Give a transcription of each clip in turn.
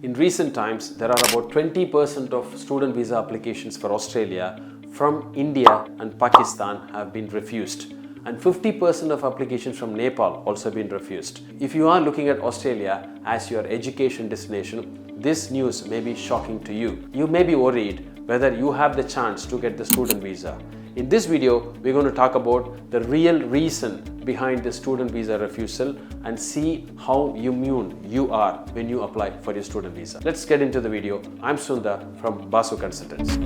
In recent times, there are about 20% of student visa applications for Australia from India and Pakistan have been refused. And 50% of applications from Nepal also been refused. If you are looking at Australia as your education destination, this news may be shocking to you. You may be worried whether you have the chance to get the student visa. In this video, we're going to talk about the real reason behind the student visa refusal and see how immune you are when you apply for your student visa. Let's get into the video. I'm Sundar from Baasu Consultants.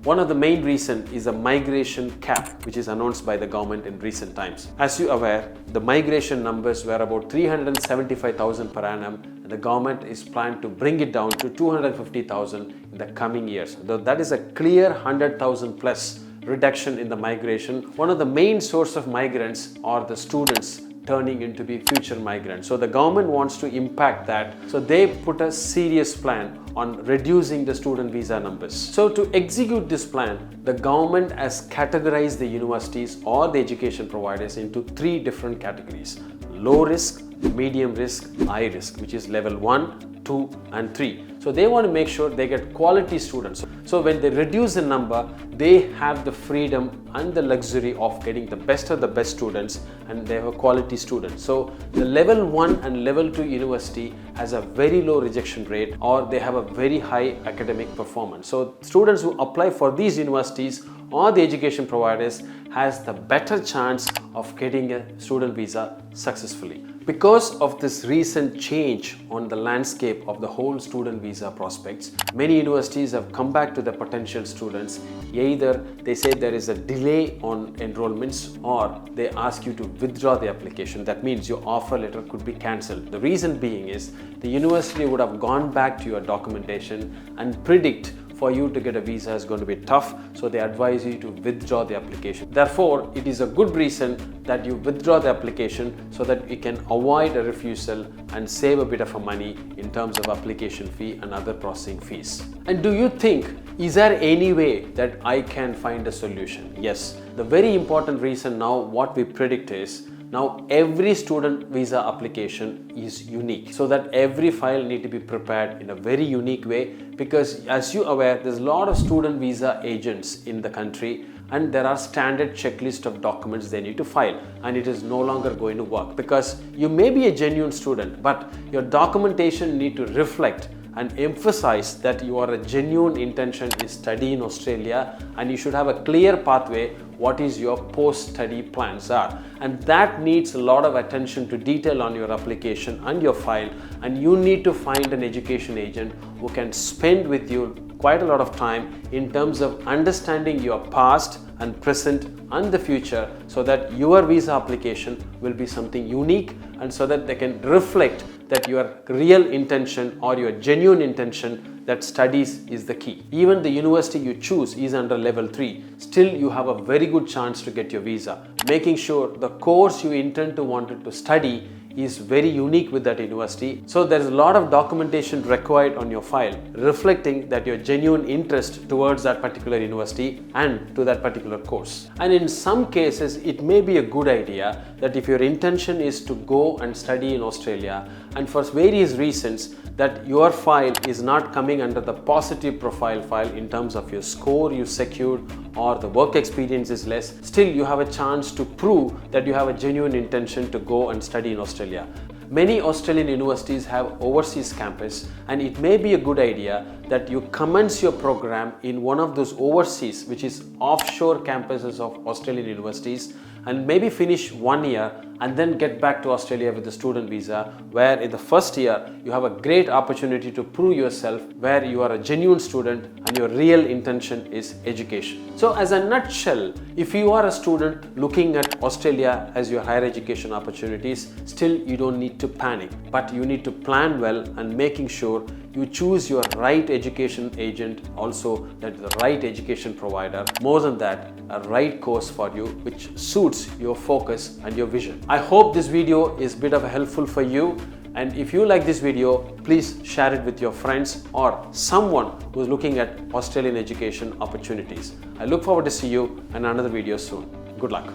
One of the main reasons is a migration cap which is announced by the government in recent times. As you are aware, the migration numbers were about 375,000 per annum and the government is planned to bring it down to 250,000 in the coming years. Though that is a clear 100,000 plus reduction in the migration. One of the main source of migrants are the students turning into be future migrants. So the government wants to impact that. So they put a serious plan on reducing the student visa numbers. So to execute this plan, the government has categorized the universities or the education providers into three different categories: low risk, medium risk, high risk, which is level 1, 2 and 3. So they want to make sure they get quality students. So when they reduce the number, they have the freedom and the luxury of getting the best of the best students, and they have a quality student. So the level 1 and level 2 university has a very low rejection rate, or they have a very high academic performance. So students who apply for these universities or the education providers has the better chance of getting a student visa successfully. Because of this recent change on the landscape of the whole student visa prospects, many universities have come back to the potential students. Either they say there is a delay on enrollments or they ask you to withdraw the application. That means your offer letter could be cancelled. The reason being is the university would have gone back to your documentation and predict for you to get a visa is going to be tough, so they advise you to withdraw the application. Therefore, it is a good reason that you withdraw the application so that you can avoid a refusal and save a bit of money in terms of application fee and other processing fees. And do you think, is there any way that I can find a solution? Yes. The very important reason now what we predict is, now every student visa application is unique, so that every file need to be prepared in a very unique way, because as you are aware, there's a lot of student visa agents in the country and there are standard checklist of documents they need to file, and it is no longer going to work because you may be a genuine student, but your documentation need to reflect and emphasize that you are a genuine intention is study in Australia, and you should have a clear pathway what is your post-study plans are, and that needs a lot of attention to detail on your application and your file, and you need to find an education agent who can spend with you quite a lot of time in terms of understanding your past and present and the future, so that your visa application will be something unique and so that they can reflect that your real intention or your genuine intention that studies is the key. Even the university you choose is under level 3, still you have a very good chance to get your visa. Making sure the course you intend to wanted to study is very unique with that university. So there is a lot of documentation required on your file reflecting that your genuine interest towards that particular university and to that particular course. And in some cases, it may be a good idea that if your intention is to go and study in Australia and for various reasons that your file is not coming under the positive profile file in terms of your score you secured or the work experience is less, still you have a chance to prove that you have a genuine intention to go and study in Australia. Many Australian universities have overseas campus, and it may be a good idea that you commence your program in one of those overseas, which is offshore campuses of Australian universities, and maybe finish 1 year and then get back to Australia with the student visa, where in the first year you have a great opportunity to prove yourself where you are a genuine student and your real intention is education. So as a nutshell, if you are a student looking at Australia as your higher education opportunities, still you don't need to panic, but you need to plan well and making sure you choose your right education agent, also that the right education provider, more than that, a right course for you which suits your focus and your vision. I hope this video is a bit of helpful for you, and if you like this video, please share it with your friends or someone who is looking at Australian education opportunities. I look forward to see you in another video soon. Good luck.